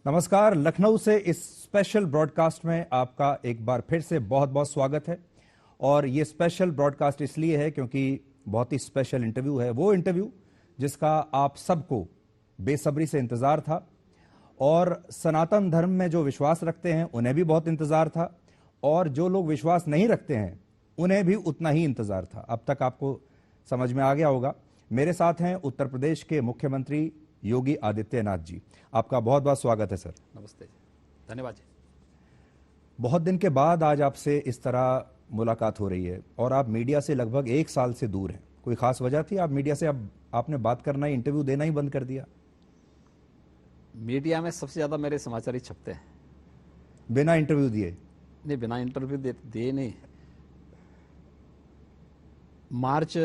नमस्कार। लखनऊ से इस स्पेशल ब्रॉडकास्ट में आपका एक बार फिर से बहुत बहुत स्वागत है। और ये स्पेशल ब्रॉडकास्ट इसलिए है क्योंकि बहुत ही स्पेशल इंटरव्यू है, वो इंटरव्यू जिसका आप सबको बेसब्री से इंतजार था और सनातन धर्म में जो विश्वास रखते हैं उन्हें भी बहुत इंतजार था और जो लोग विश्वास नहीं रखते हैं उन्हें भी उतना ही इंतजार था। अब तक आपको समझ में आ गया होगा। मेरे साथ हैं उत्तर प्रदेश के मुख्यमंत्री योगी आदित्यनाथ जी। आपका बहुत बहुत स्वागत है सर। नमस्ते जी, धन्यवाद जी। बहुत दिन के बाद आज आपसे इस तरह मुलाकात हो रही है और आप मीडिया से लगभग 1 साल से दूर हैं। कोई खास वजह थी? आप मीडिया से अब आपने बात करना ही, इंटरव्यू देना ही बंद कर दिया? मीडिया में सबसे ज्यादा मेरे समाचार ही छपते हैं। बिना इंटरव्यू दिए? नहीं, बिना इंटरव्यू दिए नहीं। मार्च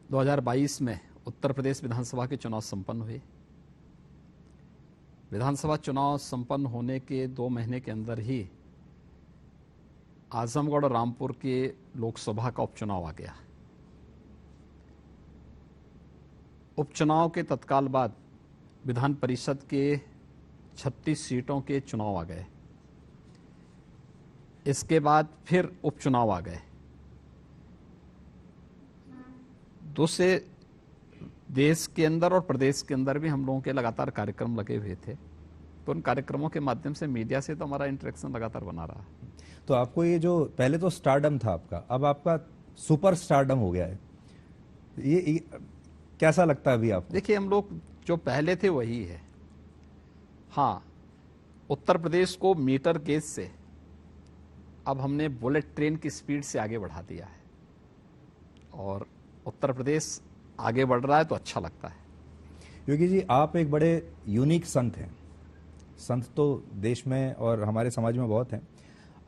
2022 में उत्तर प्रदेश विधानसभा के चुनाव संपन्न हुए। विधानसभा चुनाव संपन्न होने के 2 महीने के अंदर ही आजमगढ़ और रामपुर के लोकसभा का उपचुनाव आ गया। उपचुनाव के तत्काल बाद विधान परिषद के 36 सीटों के चुनाव आ गए। इसके बाद फिर उपचुनाव आ गए। दूसरे देश के अंदर और प्रदेश के अंदर भी हम लोगों के लगातार कार्यक्रम लगे हुए थे, तो उन कार्यक्रमों के माध्यम से मीडिया से तो हमारा इंटरेक्शन लगातार बना रहा। तो आपको ये जो पहले तो स्टारडम था आपका, अब आपका सुपर स्टारडम हो गया है, ये कैसा लगता है अभी आपको? देखिए, हम लोग जो पहले थे वही है। हाँ, उत्तर प्रदेश को मीटर गेज से अब हमने बुलेट ट्रेन की स्पीड से आगे बढ़ा दिया है और उत्तर प्रदेश आगे बढ़ रहा है तो अच्छा लगता है। योगी जी, आप एक बड़े यूनिक संत हैं। संत तो देश में और हमारे समाज में बहुत हैं।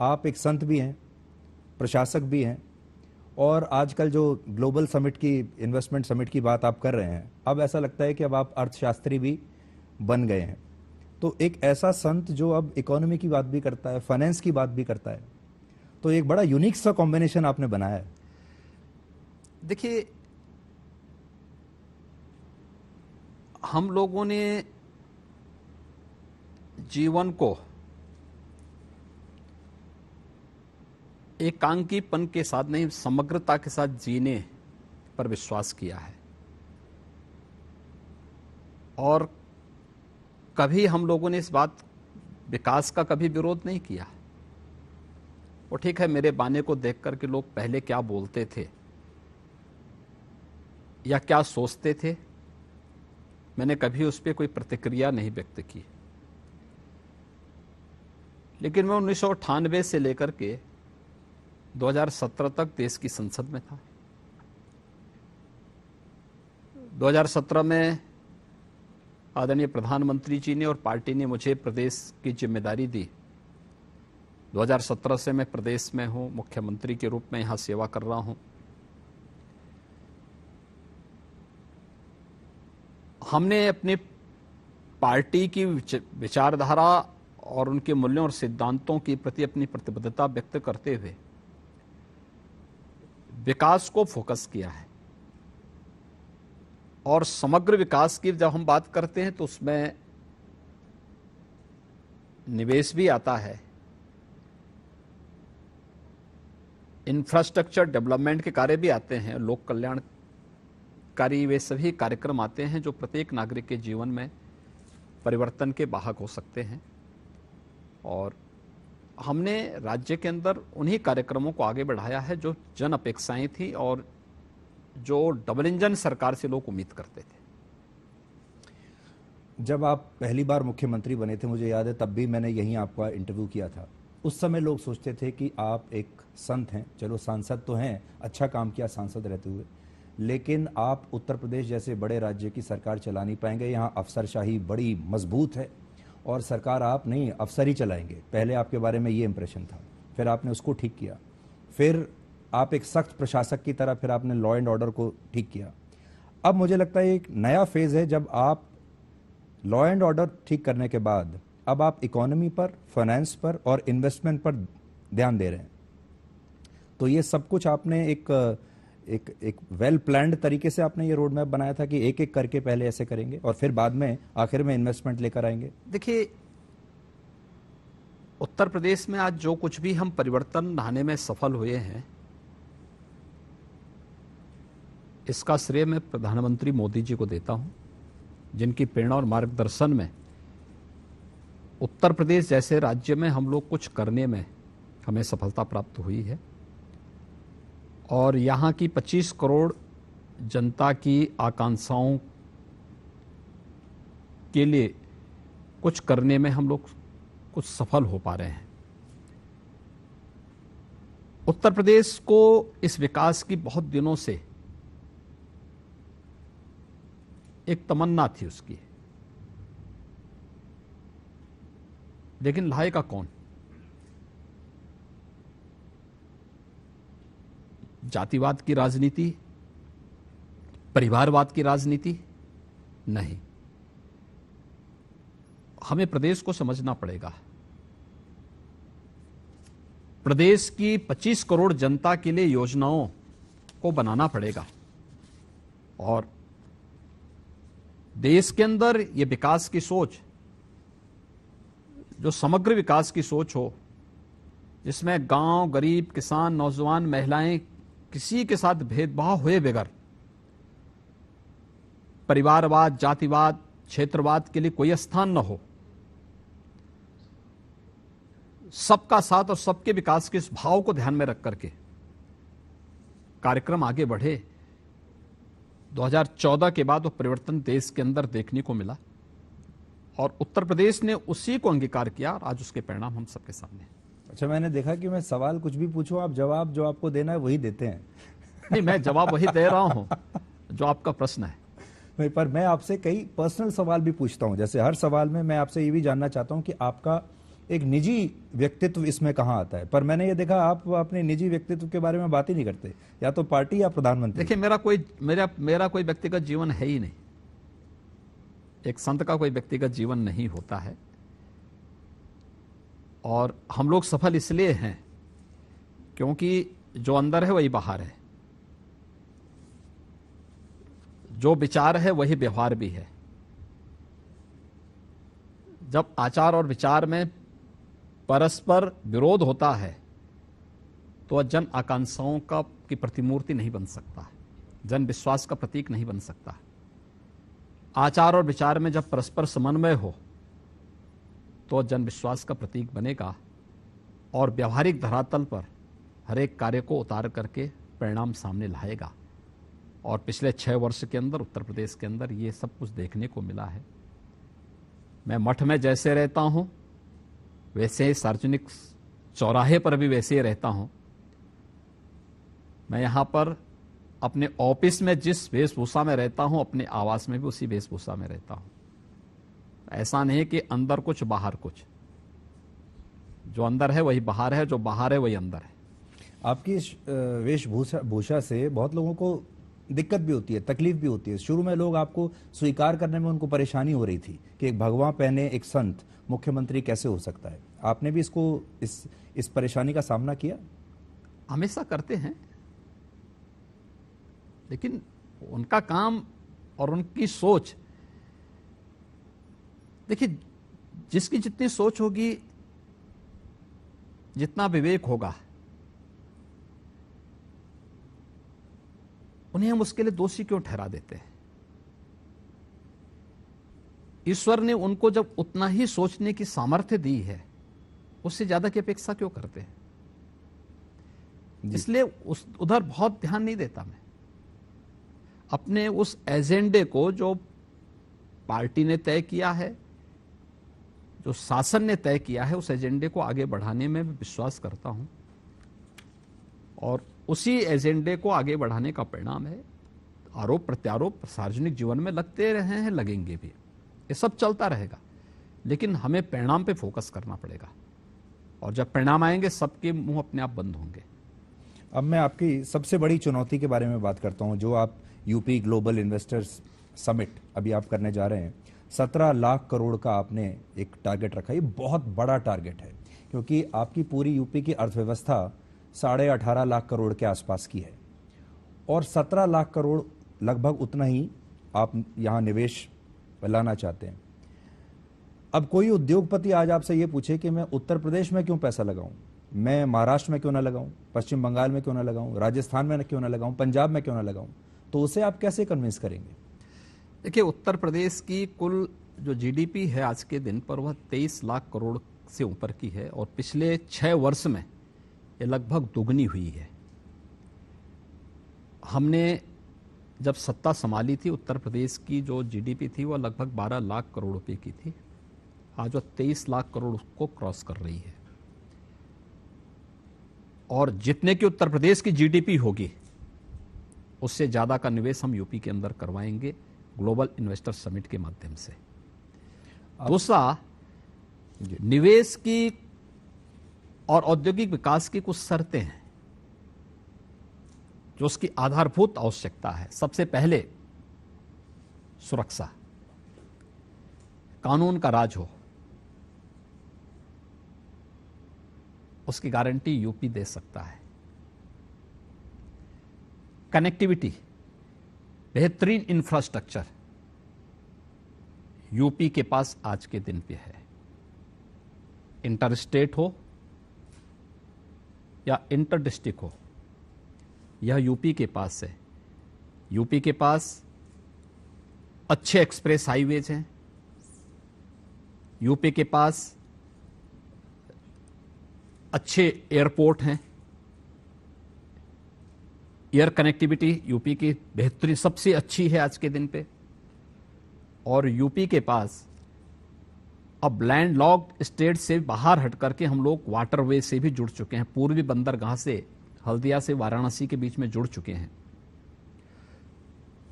आप एक संत भी हैं, प्रशासक भी हैं और आजकल जो ग्लोबल समिट की, इन्वेस्टमेंट समिट की बात आप कर रहे हैं, अब ऐसा लगता है कि अब आप अर्थशास्त्री भी बन गए हैं। तो एक ऐसा संत जो अब इकोनॉमी की बात भी करता है, फाइनेंस की बात भी करता है, तो एक बड़ा यूनिक सा कॉम्बिनेशन आपने बनाया है। देखिए, हम लोगों ने जीवन को एकांकीपन के साथ नहीं, समग्रता के साथ जीने पर विश्वास किया है और कभी हम लोगों ने इस बात विकास का कभी विरोध नहीं किया। वो ठीक है, मेरे बाने को देख करके लोग पहले क्या बोलते थे या क्या सोचते थे, मैंने कभी उस पर कोई प्रतिक्रिया नहीं व्यक्त की। लेकिन मैं 1998 से लेकर के 2017 तक देश की संसद में था। 2017 में आदरणीय प्रधानमंत्री जी ने और पार्टी ने मुझे प्रदेश की जिम्मेदारी दी। 2017 से मैं प्रदेश में हूं, मुख्यमंत्री के रूप में यहां सेवा कर रहा हूं। हमने अपनी पार्टी की विचारधारा और उनके मूल्यों और सिद्धांतों के प्रति अपनी प्रतिबद्धता व्यक्त करते हुए विकास को फोकस किया है और समग्र विकास की जब हम बात करते हैं तो उसमें निवेश भी आता है, इंफ्रास्ट्रक्चर डेवलपमेंट के कार्य भी आते हैं, लोक कल्याणकारी वे सभी कार्यक्रम आते हैं जो प्रत्येक नागरिक के जीवन में परिवर्तन के वाहक हो सकते हैं। और हमने राज्य के अंदर उन्हीं कार्यक्रमों को आगे बढ़ाया है जो जन अपेक्षाएं थी और जो डबल इंजन सरकार से लोग उम्मीद करते थे। जब आप पहली बार मुख्यमंत्री बने थे, मुझे याद है, तब भी मैंने यहीं आपका इंटरव्यू किया था। उस समय लोग सोचते थे कि आप एक संत हैं, चलो सांसद तो हैं, अच्छा काम किया सांसद रहते हुए, लेकिन आप उत्तर प्रदेश जैसे बड़े राज्य की सरकार चला नहीं पाएंगे। यहाँ अफसरशाही बड़ी मजबूत है और सरकार आप नहीं, अफसर ही चलाएंगे। पहले आपके बारे में ये इंप्रेशन था, फिर आपने उसको ठीक किया, फिर आप एक सख्त प्रशासक की तरह फिर आपने लॉ एंड ऑर्डर को ठीक किया। अब मुझे लगता है एक नया फेज है जब आप लॉ एंड ऑर्डर ठीक करने के बाद अब आप इकोनॉमी पर, फाइनेंस पर और इन्वेस्टमेंट पर ध्यान दे रहे हैं। तो ये सब कुछ आपने एक वेल प्लान्ड तरीके से आपने ये रोड मैप बनाया था कि एक एक करके पहले ऐसे करेंगे और फिर बाद में आखिर में इन्वेस्टमेंट लेकर आएंगे? देखिए, उत्तर प्रदेश में आज जो कुछ भी हम परिवर्तन लाने में सफल हुए हैं, इसका श्रेय मैं प्रधानमंत्री मोदी जी को देता हूं, जिनकी प्रेरणा और मार्गदर्शन में उत्तर प्रदेश जैसे राज्य में हम लोग कुछ करने में हमें सफलता प्राप्त हुई है। और यहाँ की 25 करोड़ जनता की आकांक्षाओं के लिए कुछ करने में हम लोग कुछ सफल हो पा रहे हैं। उत्तर प्रदेश को इस विकास की बहुत दिनों से एक तमन्ना थी उसकी, लेकिन लाएगा कौन? जातिवाद की राजनीति, परिवारवाद की राजनीति नहीं। हमें प्रदेश को समझना पड़ेगा। प्रदेश की 25 करोड़ जनता के लिए योजनाओं को बनाना पड़ेगा और देश के अंदर ये विकास की सोच, जो समग्र विकास की सोच हो, जिसमें गांव, गरीब, किसान, नौजवान, महिलाएं, किसी के साथ भेदभाव हुए बगैर परिवारवाद, जातिवाद, क्षेत्रवाद के लिए कोई स्थान न हो, सबका साथ और सबके विकास के इस भाव को ध्यान में रख करके कार्यक्रम आगे बढ़े। 2014 के बाद वो परिवर्तन देश के अंदर देखने को मिला और उत्तर प्रदेश ने उसी को अंगीकार किया और आज उसके परिणाम हम सबके सामने हैं। अच्छा, मैंने देखा कि मैं सवाल कुछ भी पूछूं, आप जवाब जो आपको देना है वही देते हैं। नहीं, मैं जवाब वही दे रहा हूं जो आपका प्रश्न है। नहीं, पर मैं आपसे कई पर्सनल सवाल भी पूछता हूं। जैसे हर सवाल में मैं आपसे ये भी जानना चाहता हूं कि आपका एक निजी व्यक्तित्व इसमें कहाँ आता है। पर मैंने ये देखा आप अपने निजी व्यक्तित्व के बारे में बात ही नहीं करते, या तो पार्टी या प्रधानमंत्री। देखिए, मेरा कोई व्यक्तिगत जीवन है ही नहीं। एक संत का कोई व्यक्तिगत जीवन नहीं होता है और हम लोग सफल इसलिए हैं क्योंकि जो अंदर है वही बाहर है, जो विचार है वही व्यवहार भी है। जब आचार और विचार में परस्पर विरोध होता है तो जन आकांक्षाओं की प्रतिमूर्ति नहीं बन सकता, जन विश्वास का प्रतीक नहीं बन सकता। आचार और विचार में जब परस्पर समन्वय हो तो जन विश्वास का प्रतीक बनेगा और व्यवहारिक धरातल पर हर एक कार्य को उतार करके परिणाम सामने लाएगा। और पिछले 6 वर्ष के अंदर उत्तर प्रदेश के अंदर ये सब कुछ देखने को मिला है। मैं मठ में जैसे रहता हूं वैसे ही सार्वजनिक चौराहे पर भी वैसे ही रहता हूं। मैं यहां पर अपने ऑफिस में जिस वेशभूषा में रहता हूं, अपने आवास में भी उसी वेशभूषा में रहता हूं। ऐसा नहीं कि अंदर कुछ बाहर कुछ, जो अंदर है वही बाहर है, जो बाहर है वही अंदर है। आपकी इस वेशभूषा से बहुत लोगों को दिक्कत भी होती है, तकलीफ भी होती है। शुरू में लोग आपको स्वीकार करने में उनको परेशानी हो रही थी कि एक भगवा पहने एक संत मुख्यमंत्री कैसे हो सकता है। आपने भी इस परेशानी का सामना किया? हमेशा करते हैं, लेकिन उनका काम और उनकी सोच, देखिए, जिसकी जितनी सोच होगी, जितना विवेक होगा, उन्हें हम उसके लिए दोषी क्यों ठहरा देते हैं? ईश्वर ने उनको जब उतना ही सोचने की सामर्थ्य दी है, उससे ज्यादा की अपेक्षा क्यों करते हैं? इसलिए उधर बहुत ध्यान नहीं देता मैं। अपने उस एजेंडे को जो पार्टी ने तय किया है, जो शासन ने तय किया है, उस एजेंडे को आगे बढ़ाने में विश्वास करता हूं और उसी एजेंडे को आगे बढ़ाने का परिणाम है आरोप प्रत्यारोप सार्वजनिक जीवन में लगते रहे हैं, लगेंगे भी, ये सब चलता रहेगा। लेकिन हमें परिणाम पे फोकस करना पड़ेगा और जब परिणाम आएंगे सबके मुंह अपने आप बंद होंगे। अब मैं आपकी सबसे बड़ी चुनौती के बारे में बात करता हूं, जो आप यूपी ग्लोबल इन्वेस्टर्स समिट अभी आप करने जा रहे हैं। 17 लाख करोड़ का आपने एक टारगेट रखा। ये बहुत बड़ा टारगेट है क्योंकि आपकी पूरी यूपी की अर्थव्यवस्था 18.5 लाख करोड़ के आसपास की है और 17 लाख करोड़ लगभग उतना ही आप यहां निवेश लाना चाहते हैं। अब कोई उद्योगपति आज आपसे ये पूछे कि मैं उत्तर प्रदेश में क्यों पैसा लगाऊं, मैं महाराष्ट्र में क्यों ना लगाऊं, पश्चिम बंगाल में क्यों ना लगाऊं, राजस्थान में क्यों ना लगाऊं, पंजाब में क्यों ना लगाऊं, तो उसे आप कैसे कन्विंस करेंगे? देखिए, उत्तर प्रदेश की कुल जो जीडीपी है आज के दिन पर, वह 23 लाख करोड़ से ऊपर की है और पिछले 6 वर्ष में ये लगभग दुगनी हुई है। हमने जब सत्ता संभाली थी, उत्तर प्रदेश की जो जीडीपी थी वह लगभग 12 लाख करोड़ रुपए की थी। आज वह 23 लाख करोड़ को क्रॉस कर रही है। और जितने की उत्तर प्रदेश की जीडीपी होगी, उससे ज्यादा का निवेश हम यूपी के अंदर करवाएंगे ग्लोबल इन्वेस्टर समिट के माध्यम से। दूसरा, निवेश की और औद्योगिक विकास की कुछ शर्तें हैं जो उसकी आधारभूत आवश्यकता है। सबसे पहले सुरक्षा, कानून का राज हो, उसकी गारंटी यूपी दे सकता है। कनेक्टिविटी, बेहतरीन इंफ्रास्ट्रक्चर यूपी के पास आज के दिन पे है। इंटर स्टेट हो या इंटर डिस्ट्रिक्ट हो, यह यूपी के पास है। यूपी के पास अच्छे एक्सप्रेस हाईवेज हैं, यूपी के पास अच्छे एयरपोर्ट हैं, एयर कनेक्टिविटी यूपी की बेहतरीन सबसे अच्छी है आज के दिन पे। और यूपी के पास अब लैंड लॉक्ड स्टेट से बाहर हट करके हम लोग वाटरवे से भी जुड़ चुके हैं। पूर्वी बंदरगाह से हल्दिया से वाराणसी के बीच में जुड़ चुके हैं।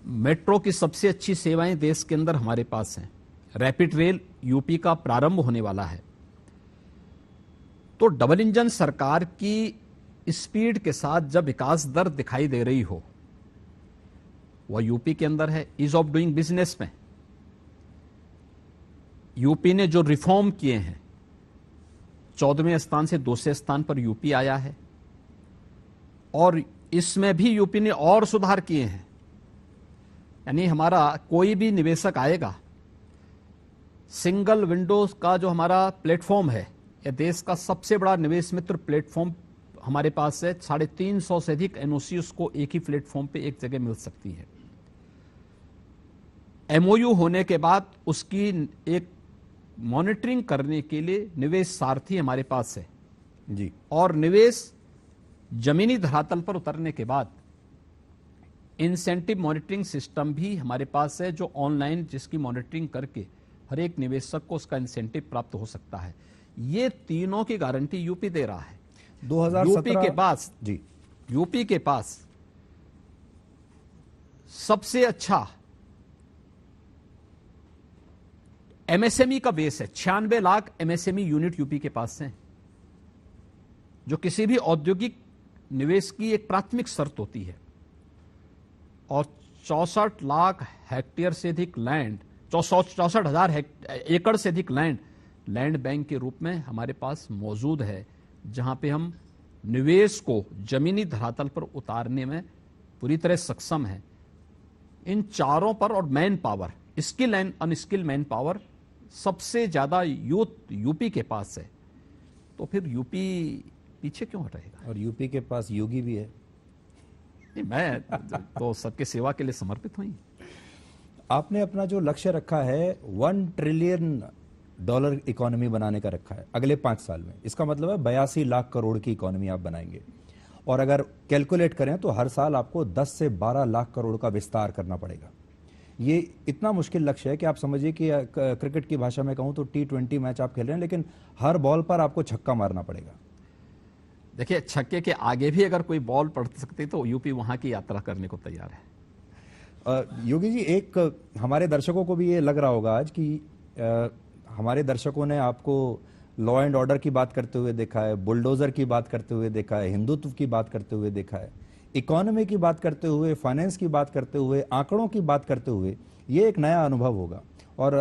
मेट्रो की सबसे अच्छी सेवाएं देश के अंदर हमारे पास हैं। रैपिड रेल यूपी का प्रारंभ होने वाला है। तो डबल इंजन सरकार की स्पीड के साथ जब विकास दर दिखाई दे रही हो, वह यूपी के अंदर है। ईज ऑफ डूइंग बिजनेस में यूपी ने जो रिफॉर्म किए हैं, 14वें स्थान से 2वें स्थान पर यूपी आया है। और इसमें भी यूपी ने और सुधार किए हैं। यानी हमारा कोई भी निवेशक आएगा, सिंगल विंडोज का जो हमारा प्लेटफॉर्म है, यह देश का सबसे बड़ा निवेश मित्र प्लेटफॉर्म हमारे पास है। 350 से अधिक एनओसी उसको एक ही प्लेटफॉर्म पे एक जगह मिल सकती है। एमओयू होने के बाद उसकी एक मॉनिटरिंग करने के लिए निवेश सारथी हमारे पास है जी। और निवेश जमीनी धरातल पर उतरने के बाद इंसेंटिव मॉनिटरिंग सिस्टम भी हमारे पास है, जो ऑनलाइन जिसकी मॉनिटरिंग करके हर एक निवेशक को उसका इंसेंटिव प्राप्त हो सकता है। ये तीनों की गारंटी यूपी दे रहा है। 2017 यूपी के पास जी, यूपी के पास सबसे अच्छा एमएसएमई का बेस है। 96 लाख एमएसएमई यूनिट यूपी के पास हैं, जो किसी भी औद्योगिक निवेश की एक प्राथमिक शर्त होती है। और 64 लाख हेक्टेयर से अधिक लैंड, 64,000 एकड़ से अधिक लैंड बैंक के रूप में हमारे पास मौजूद है, जहां पे हम निवेश को जमीनी धरातल पर उतारने में पूरी तरह सक्षम है। इन चारों पर, और man power, skill and unskilled man power सबसे ज्यादा यूथ यूपी के पास है। तो फिर यूपी पीछे क्यों हटेगा? और यूपी के पास योगी भी है। नहीं, मैं तो सबके सेवा के लिए समर्पित हुई। आपने अपना जो लक्ष्य रखा है $1 ट्रिलियन इकोनॉमी बनाने का रखा है अगले 5 साल में। इसका मतलब है 82 लाख करोड़ की इकोनॉमी आप बनाएंगे। और अगर कैलकुलेट करें तो हर साल आपको 10 से 12 लाख करोड़ का विस्तार करना पड़ेगा। ये इतना मुश्किल लक्ष्य है कि आप समझिए कि क्रिकेट की भाषा में कहूं तो T20 मैच आप खेल रहे हैं, लेकिन हर बॉल पर आपको छक्का मारना पड़ेगा। देखिए, छक्के के आगे भी अगर कोई बॉल पड़ सकती तो यूपी वहां की यात्रा करने को तैयार है। योगी जी, एक हमारे दर्शकों को भी ये लग रहा होगा आज कि हमारे दर्शकों ने आपको लॉ एंड ऑर्डर की बात करते हुए देखा है, बुलडोजर की बात करते हुए देखा है, हिंदुत्व की बात करते हुए देखा है, इकोनॉमी की बात करते हुए, फाइनेंस की बात करते हुए, आंकड़ों की बात करते हुए। ये एक नया अनुभव होगा। और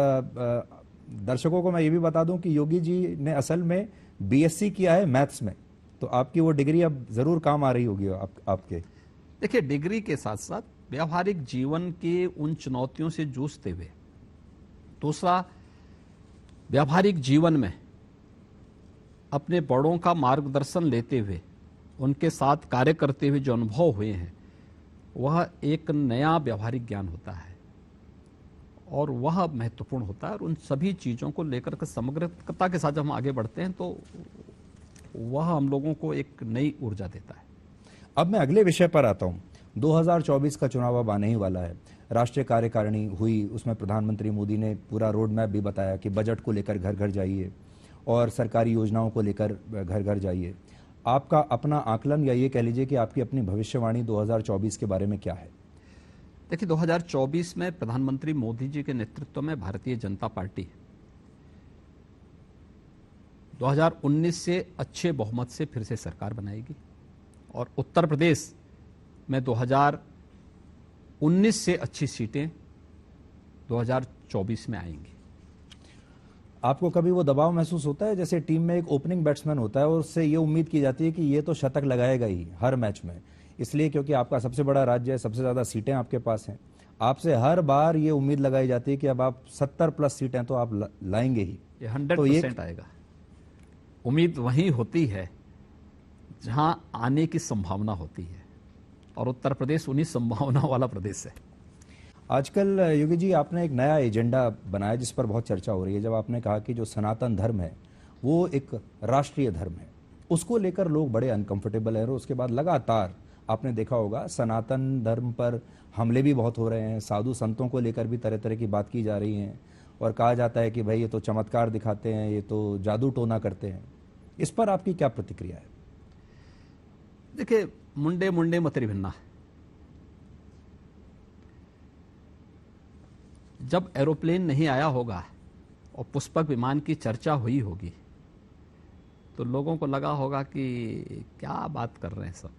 दर्शकों को मैं ये भी बता दूं कि योगी जी ने असल में BSc किया है मैथ्स में, तो आपकी वो डिग्री अब जरूर काम आ रही होगी आपके। देखिए, डिग्री के साथ साथ व्यावहारिक जीवन के उन चुनौतियों से जूझते हुए, दूसरा व्यावहारिक जीवन में अपने बड़ों का मार्गदर्शन लेते हुए, उनके साथ कार्य करते हुए जो अनुभव हुए हैं, वह एक नया व्यावहारिक ज्ञान होता है और वह महत्वपूर्ण होता है। और उन सभी चीज़ों को लेकर के समग्रता के साथ जब हम आगे बढ़ते हैं तो वह हम लोगों को एक नई ऊर्जा देता है। अब मैं अगले विषय पर आता हूं। 2024 का चुनाव अब आने ही वाला है। राष्ट्रीय कार्यकारिणी हुई, उसमें प्रधानमंत्री मोदी ने पूरा रोड मैप भी बताया कि बजट को लेकर घर घर जाइए और सरकारी योजनाओं को लेकर घर घर जाइए। आपका अपना आकलन या ये कह लीजिए कि आपकी अपनी भविष्यवाणी 2024 के बारे में क्या है? देखिए, 2024 में प्रधानमंत्री मोदी जी के नेतृत्व में भारतीय जनता पार्टी 2019 से अच्छे बहुमत से फिर से सरकार बनाएगी और उत्तर प्रदेश में 2019 से अच्छी सीटें 2024 में आएंगी। आपको कभी वो दबाव महसूस होता है, जैसे टीम में एक ओपनिंग बैट्समैन होता है और उससे ये उम्मीद की जाती है कि ये तो शतक लगाएगा ही हर मैच में, इसलिए क्योंकि आपका सबसे बड़ा राज्य है, सबसे ज़्यादा सीटें आपके पास हैं, आपसे हर बार ये उम्मीद लगाई जाती है कि अब आप 70+ सीटें तो आप लाएंगे ही? ये 100% आएगा। उम्मीद वहीं होती है जहां आने की संभावना होती है और उत्तर प्रदेश उन्हीं संभावना वाला प्रदेश है। आजकल योगी जी आपने एक नया एजेंडा बनाया जिस पर बहुत चर्चा हो रही है, जब आपने कहा कि जो सनातन धर्म है वो एक राष्ट्रीय धर्म है, उसको लेकर लोग बड़े अनकंफर्टेबल हैं और उसके बाद लगातार आपने देखा होगा सनातन धर्म पर हमले भी बहुत हो रहे हैं, साधु संतों को लेकर भी तरह तरह की बात की जा रही हैं और कहा जाता है कि भाई ये तो चमत्कार दिखाते हैं, ये तो जादू टोना करते हैं। इस पर आपकी क्या प्रतिक्रिया है? देखिए, मुंडे मुंडे मतरी भिन्ना। जब एरोप्लेन नहीं आया होगा और पुष्पक विमान की चर्चा हुई होगी तो लोगों को लगा होगा कि क्या बात कर रहे हैं सब।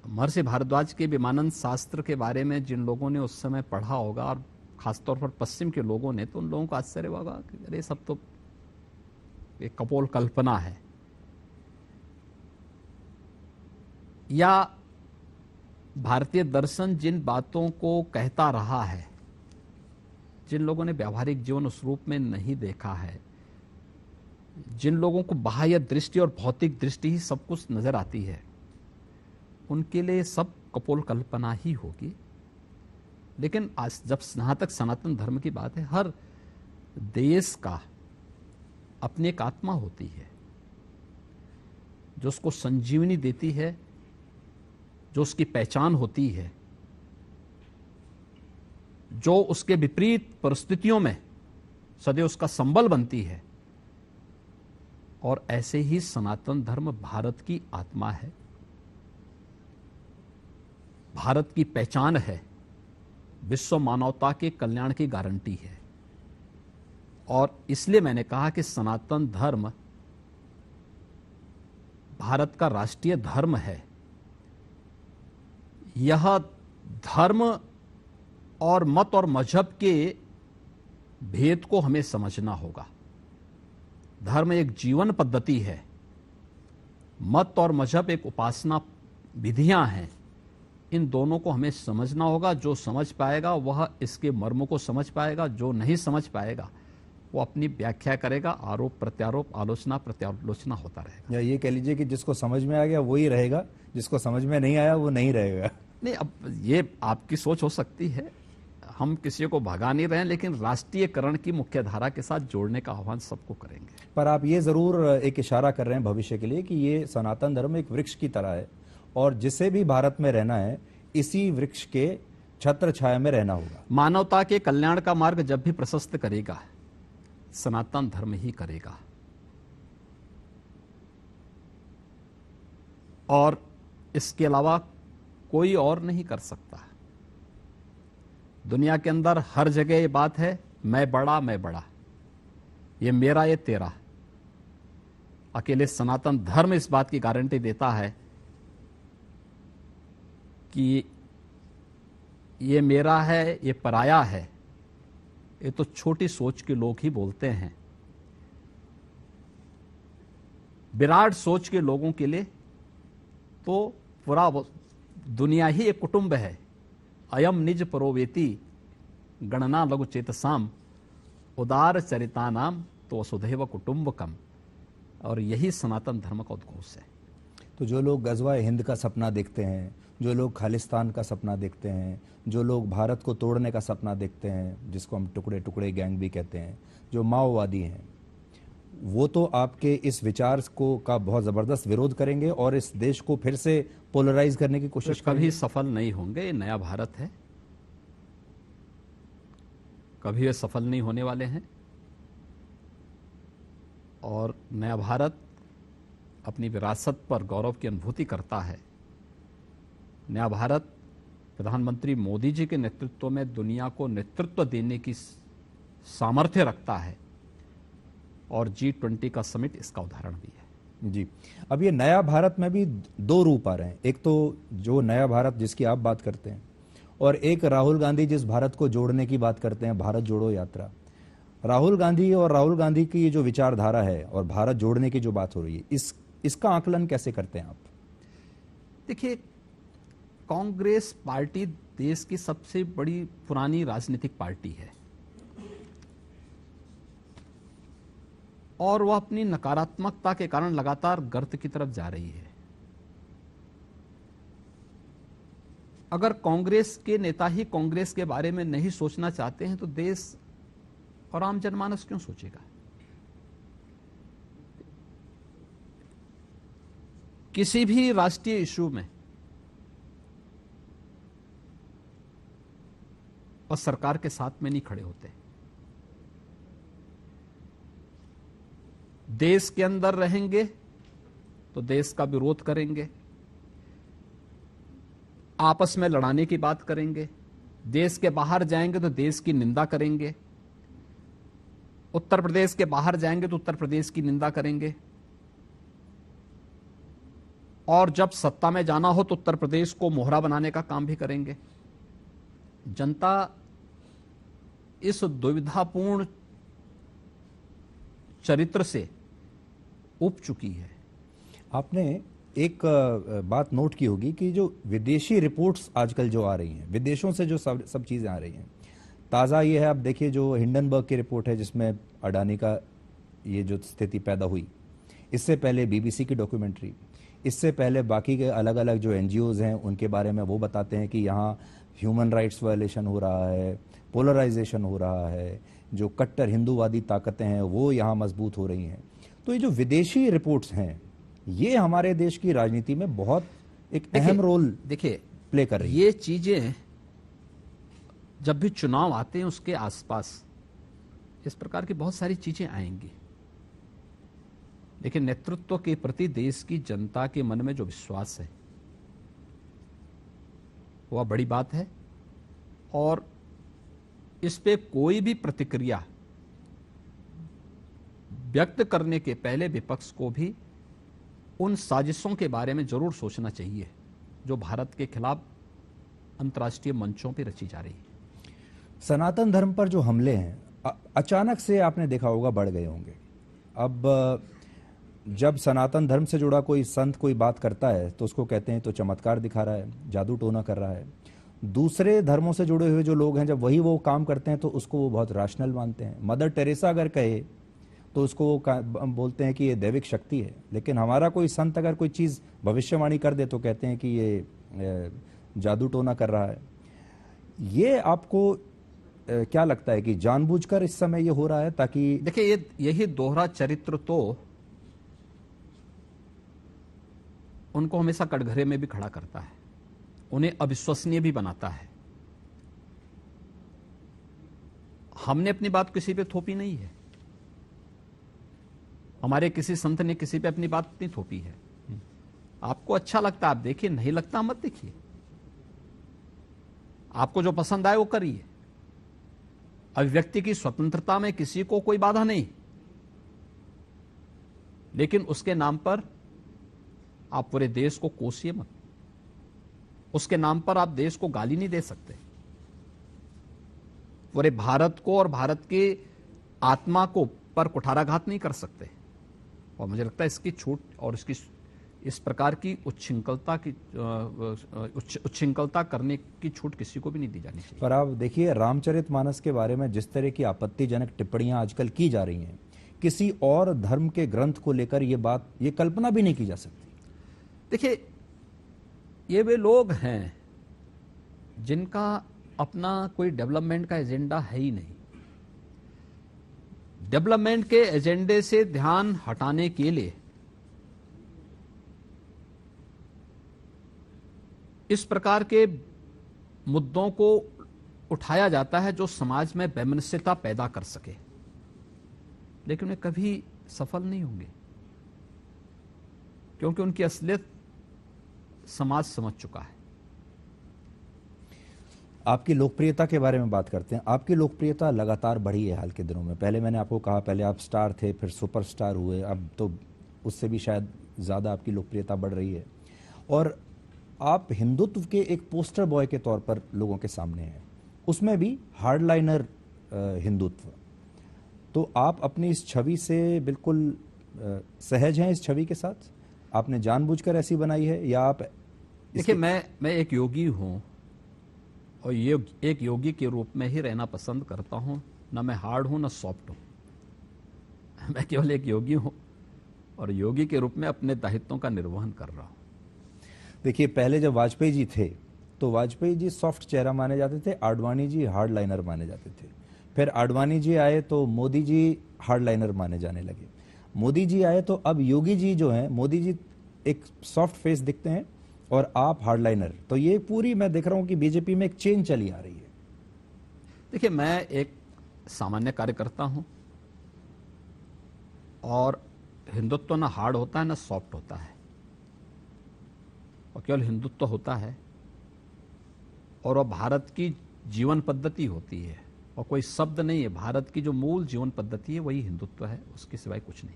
महर्षि भारद्वाज के विमानन शास्त्र के बारे में जिन लोगों ने उस समय पढ़ा होगा और खासतौर पर पश्चिम के लोगों ने, तो उन लोगों को आश्चर्य होगा कि अरे सब तो एक कपोल कल्पना है। या भारतीय दर्शन जिन बातों को कहता रहा है, जिन लोगों ने व्यावहारिक जीवन उस रूप में नहीं देखा है, जिन लोगों को बाह्य दृष्टि और भौतिक दृष्टि ही सब कुछ नजर आती है, उनके लिए सब कपोल कल्पना ही होगी। लेकिन आज जब जहां तक सनातन धर्म की बात है, हर देश का अपनी एक आत्मा होती है जो उसको संजीवनी देती है, जो उसकी पहचान होती है, जो उसके विपरीत परिस्थितियों में सदैव उसका संबल बनती है। और ऐसे ही सनातन धर्म भारत की आत्मा है, भारत की पहचान है, विश्व मानवता के कल्याण की गारंटी है। और इसलिए मैंने कहा कि सनातन धर्म भारत का राष्ट्रीय धर्म है। यह धर्म और मत और मजहब के भेद को हमें समझना होगा। धर्म एक जीवन पद्धति है, मत और मजहब एक उपासना विधियां हैं। इन दोनों को हमें समझना होगा। जो समझ पाएगा वह इसके मर्म को समझ पाएगा, जो नहीं समझ पाएगा वो अपनी व्याख्या करेगा, आरोप प्रत्यारोप, आलोचना प्रत्यालोचना होता रहेगा। या ये कह लीजिए कि जिसको समझ में आ गया वही रहेगा, जिसको समझ में नहीं आया वो नहीं रहेगा। नहीं, अब ये आपकी सोच हो सकती है, हम किसी को भगा नहीं रहे हैं, लेकिन राष्ट्रीयकरण की मुख्य धारा के साथ जोड़ने का आह्वान सबको करेंगे। पर आप ये जरूर एक इशारा कर रहे हैं भविष्य के लिए कि ये सनातन धर्म एक वृक्ष की तरह है और जिसे भी भारत में रहना है इसी वृक्ष के छत्र छाया में रहना होगा। मानवता के कल्याण का मार्ग जब भी प्रशस्त करेगा, सनातन धर्म ही करेगा। और इसके अलावा कोई और नहीं कर सकता। दुनिया के अंदर हर जगह ये बात है, मैं बड़ा, ये मेरा ये तेरा। अकेले सनातन धर्म इस बात की गारंटी देता है कि ये मेरा है, ये पराया है। ये तो छोटी सोच के लोग ही बोलते हैं। विराट सोच के लोगों के लिए तो पूरा दुनिया ही एक कुटुंब है। अयम निज परोवेति गणना लघु चेतसाम उदार चरितानाम तो वसुधैव कुटुंबकम। और यही सनातन धर्म का उद्घोष है। तो जो लोग गजवा हिंद का सपना देखते हैं, जो लोग खालिस्तान का सपना देखते हैं, जो लोग भारत को तोड़ने का सपना देखते हैं, जिसको हम टुकड़े टुकड़े गैंग भी कहते हैं, जो माओवादी हैं, वो तो आपके इस विचार को का बहुत ज़बरदस्त विरोध करेंगे और इस देश को फिर से पोलराइज करने की कोशिश तो कभी सफल नहीं होंगे। ये नया भारत है, कभी वे सफल नहीं होने वाले हैं। और नया भारत अपनी विरासत पर गौरव की अनुभूति करता है। नया भारत प्रधानमंत्री मोदी जी के नेतृत्व में दुनिया को नेतृत्व देने की सामर्थ्य रखता है और G20 का समिट इसका उदाहरण भी है। जी, अब ये नया भारत में भी दो रूप आ रहे हैं। एक तो जो नया भारत जिसकी आप बात करते हैं, और एक राहुल गांधी जिस भारत को जोड़ने की बात करते हैं, भारत जोड़ो यात्रा। राहुल गांधी की जो विचारधारा है और भारत जोड़ने की जो बात हो रही है, इसका आकलन कैसे करते हैं आप? देखिए, कांग्रेस पार्टी देश की सबसे बड़ी पुरानी राजनीतिक पार्टी है और वह अपनी नकारात्मकता के कारण लगातार गर्त की तरफ जा रही है। अगर कांग्रेस के नेता ही कांग्रेस के बारे में नहीं सोचना चाहते हैं तो देश और आम जनमानस क्यों सोचेगा? किसी भी राष्ट्रीय इशू में और सरकार के साथ में नहीं खड़े होते। देश के अंदर रहेंगे तो देश का विरोध करेंगे, आपस में लड़ाने की बात करेंगे। देश के बाहर जाएंगे तो देश की निंदा करेंगे। उत्तर प्रदेश के बाहर जाएंगे तो उत्तर प्रदेश की निंदा करेंगे। और जब सत्ता में जाना हो तो उत्तर प्रदेश को मोहरा बनाने का काम भी करेंगे। जनता इस दुविधापूर्ण चरित्र से उब चुकी है। आपने एक बात नोट की होगी कि जो विदेशी रिपोर्ट्स आजकल जो आ रही हैं, विदेशों से जो सब चीज़ें आ रही हैं, ताज़ा ये है, आप देखिए जो हिंडनबर्ग की रिपोर्ट है जिसमें अडानी का ये जो स्थिति पैदा हुई, इससे पहले बीबीसी की डॉक्यूमेंट्री, इससे पहले बाकी के अलग अलग जो एनजीओज हैं उनके बारे में वो बताते हैं कि यहाँ ह्यूमन राइट्स वायलेशन हो रहा है, पोलराइजेशन हो रहा है, जो कट्टर हिंदूवादी ताकतें हैं वो यहाँ मजबूत हो रही हैं। तो ये जो विदेशी रिपोर्ट्स हैं ये हमारे देश की राजनीति में बहुत एक अहम रोल देखिए प्ले कर रही है। ये चीजें जब भी चुनाव आते हैं उसके आसपास इस प्रकार की बहुत सारी चीजें आएंगी, लेकिन नेतृत्व के प्रति देश की जनता के मन में जो विश्वास है वह बड़ी बात है। और इस पे कोई भी प्रतिक्रिया व्यक्त करने के पहले विपक्ष को भी उन साजिशों के बारे में जरूर सोचना चाहिए जो भारत के खिलाफ अंतर्राष्ट्रीय मंचों पर रची जा रही है। सनातन धर्म पर जो हमले हैं अचानक से आपने देखा होगा बढ़ गए होंगे। अब जब सनातन धर्म से जुड़ा कोई संत कोई बात करता है तो उसको कहते हैं तो चमत्कार दिखा रहा है, जादू टोना कर रहा है। दूसरे धर्मों से जुड़े हुए जो लोग हैं जब वही वो काम करते हैं तो उसको वो बहुत रैशनल मानते हैं। मदर टेरेसा अगर कहे तो उसको वो बोलते हैं कि ये दैविक शक्ति है, लेकिन हमारा कोई संत अगर कोई चीज़ भविष्यवाणी कर दे तो कहते हैं कि ये जादू टोना कर रहा है। ये आपको क्या लगता है कि जानबूझकर इस समय ये हो रहा है ताकि? देखिए यही दोहरा चरित्र तो उनको हमेशा कटघरे में भी खड़ा करता है, उन्हें अविश्वसनीय भी बनाता है। हमने अपनी बात किसी पे थोपी नहीं है, हमारे किसी संत ने किसी पे अपनी बात नहीं थोपी है। आपको अच्छा लगता आप देखिए, नहीं लगता मत देखिए। आपको जो पसंद आए वो करिए। अभिव्यक्ति की स्वतंत्रता में किसी को कोई बाधा नहीं, लेकिन उसके नाम पर आप पूरे देश को कोसिए मत। उसके नाम पर आप देश को गाली नहीं दे सकते। पूरे भारत को और भारत की आत्मा को पर कुठाराघात नहीं कर सकते। और मुझे लगता है इसकी छूट और इस प्रकार की उच्छृंखलता करने की छूट किसी को भी नहीं दी जानी चाहिए। पर आप देखिए, रामचरितमानस के बारे में जिस तरह की आपत्तिजनक टिप्पणियां आजकल की जा रही हैं, किसी और धर्म के ग्रंथ को लेकर ये कल्पना भी नहीं की जा सकती। देखिए, ये वे लोग हैं जिनका अपना कोई डेवलपमेंट का एजेंडा है ही नहीं। डेवलपमेंट के एजेंडे से ध्यान हटाने के लिए इस प्रकार के मुद्दों को उठाया जाता है जो समाज में वैमनस्यता पैदा कर सके, लेकिन वे कभी सफल नहीं होंगे, क्योंकि उनकी असलियत समाज समझ चुका है। आपकी लोकप्रियता के बारे में बात करते हैं। आपकी लोकप्रियता लगातार बढ़ी है हाल के दिनों में। पहले मैंने आपको कहा, पहले आप स्टार थे, फिर सुपरस्टार हुए, अब तो उससे भी शायद ज़्यादा आपकी लोकप्रियता बढ़ रही है। और आप हिंदुत्व के एक पोस्टर बॉय के तौर पर लोगों के सामने हैं, उसमें भी हार्डलाइनर हिंदुत्व। तो आप अपनी इस छवि से बिल्कुल सहज हैं? इस छवि के साथ आपने जानबूझकर ऐसी बनाई है या आप? देखिए, मैं एक योगी हूं और ये एक योगी के रूप में ही रहना पसंद करता हूं। ना मैं हार्ड हूं ना सॉफ्ट हूं। मैं केवल एक योगी हूं और योगी के रूप में अपने दायित्वों का निर्वहन कर रहा हूं। देखिए, पहले जब वाजपेयी जी थे तो वाजपेयी जी सॉफ्ट चेहरा माने जाते थे, आडवाणी जी हार्ड लाइनर माने जाते थे। फिर आडवाणी जी आए तो मोदी जी हार्ड लाइनर माने जाने लगे। मोदी जी आए तो अब योगी जी जो हैं, मोदी जी एक सॉफ्ट फेस दिखते हैं और आप हार्ड लाइनर। तो ये पूरी मैं देख रहा हूं कि बीजेपी में एक चेंज चली आ रही है। देखिए, मैं एक सामान्य कार्यकर्ता हूं और हिंदुत्व ना हार्ड होता है ना सॉफ्ट होता है, और केवल हिंदुत्व होता है और वह भारत की जीवन पद्धति होती है और कोई शब्द नहीं है। भारत की जो मूल जीवन पद्धति है वही हिंदुत्व है, उसके सिवाय कुछ नहीं।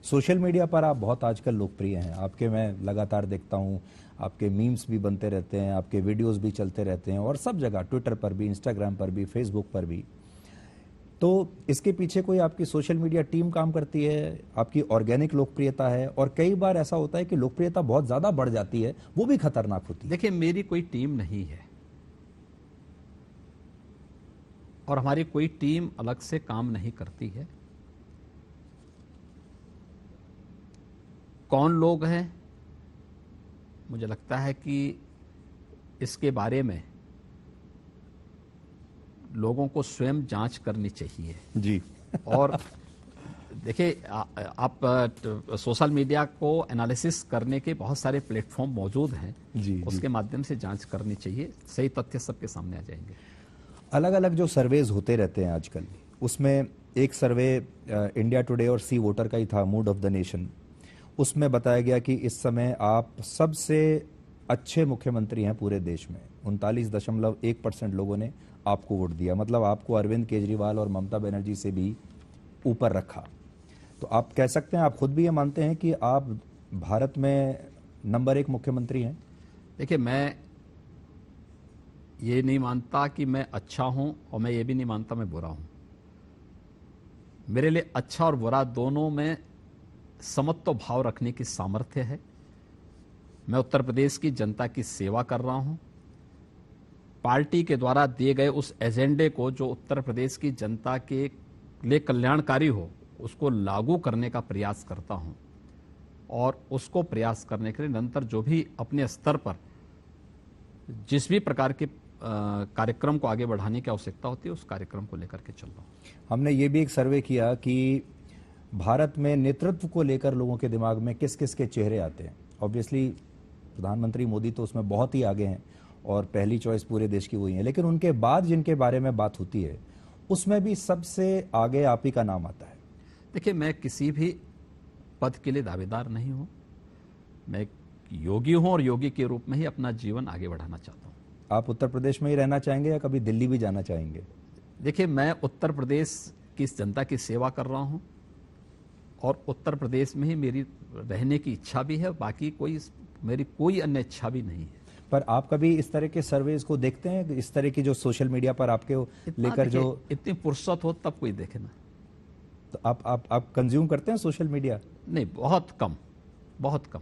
सोशल मीडिया पर आप बहुत आजकल लोकप्रिय हैं। आपके मैं लगातार देखता हूं, आपके मीम्स भी बनते रहते हैं, आपके वीडियोस भी चलते रहते हैं और सब जगह, ट्विटर पर भी, इंस्टाग्राम पर भी, फेसबुक पर भी। तो इसके पीछे कोई आपकी सोशल मीडिया टीम काम करती है? आपकी ऑर्गेनिक लोकप्रियता है? और कई बार ऐसा होता है कि लोकप्रियता बहुत ज्यादा बढ़ जाती है, वो भी खतरनाक होती है। देखिए, मेरी कोई टीम नहीं है और हमारी कोई टीम अलग से काम नहीं करती है। कौन लोग हैं, मुझे लगता है कि इसके बारे में लोगों को स्वयं जांच करनी चाहिए जी। और देखिए, आप सोशल मीडिया को एनालिसिस करने के बहुत सारे प्लेटफॉर्म मौजूद हैं जी, उसके माध्यम से जांच करनी चाहिए, सही तथ्य सबके सामने आ जाएंगे। अलग अलग जो सर्वेज होते रहते हैं आजकल, उसमें एक सर्वे इंडिया टुडे और सी वोटर का ही था, मूड ऑफ द नेशन। उसमें बताया गया कि इस समय आप सबसे अच्छे मुख्यमंत्री हैं पूरे देश में। 39.1% लोगों ने आपको वोट दिया, मतलब आपको अरविंद केजरीवाल और ममता बनर्जी से भी ऊपर रखा। तो आप कह सकते हैं, आप खुद भी ये मानते हैं कि आप भारत में नंबर 1 मुख्यमंत्री हैं? देखिए, मैं ये नहीं मानता कि मैं अच्छा हूं और मैं ये भी नहीं मानता मैं बुरा हूं। मेरे लिए अच्छा और बुरा दोनों में समत्व भाव रखने की सामर्थ्य है। मैं उत्तर प्रदेश की जनता की सेवा कर रहा हूं। पार्टी के द्वारा दिए गए उस एजेंडे को जो उत्तर प्रदेश की जनता के लिए कल्याणकारी हो, उसको लागू करने का प्रयास करता हूं और उसको प्रयास करने के लिए निरंतर जो भी अपने स्तर पर जिस भी प्रकार के कार्यक्रम को आगे बढ़ाने की आवश्यकता होती है, उस कार्यक्रम को लेकर के चल रहा हूं। हमने ये भी एक सर्वे किया कि भारत में नेतृत्व को लेकर लोगों के दिमाग में किस किस के चेहरे आते हैं। ऑब्वियसली प्रधानमंत्री मोदी तो उसमें बहुत ही आगे हैं और पहली चॉइस पूरे देश की वही है, लेकिन उनके बाद जिनके बारे में बात होती है उसमें भी सबसे आगे आप ही का नाम आता है। देखिए, मैं किसी भी पद के लिए दावेदार नहीं हूं। मैं योगी हूं और योगी के रूप में ही अपना जीवन आगे बढ़ाना चाहता हूं। आप उत्तर प्रदेश में ही रहना चाहेंगे या कभी दिल्ली भी जाना चाहेंगे? देखिए, मैं उत्तर प्रदेश की जनता की सेवा कर रहा हूं और उत्तर प्रदेश में ही मेरी रहने की इच्छा भी है। बाकी मेरी कोई अन्य इच्छा भी नहीं है। पर आप कभी इस तरह के सर्वेज को देखते हैं, इस तरह की जो सोशल मीडिया पर आपके लेकर जो इतनी फुर्सत हो तब कोई देखे ना। तो आप कंज्यूम करते हैं सोशल मीडिया? नहीं, बहुत कम, बहुत कम।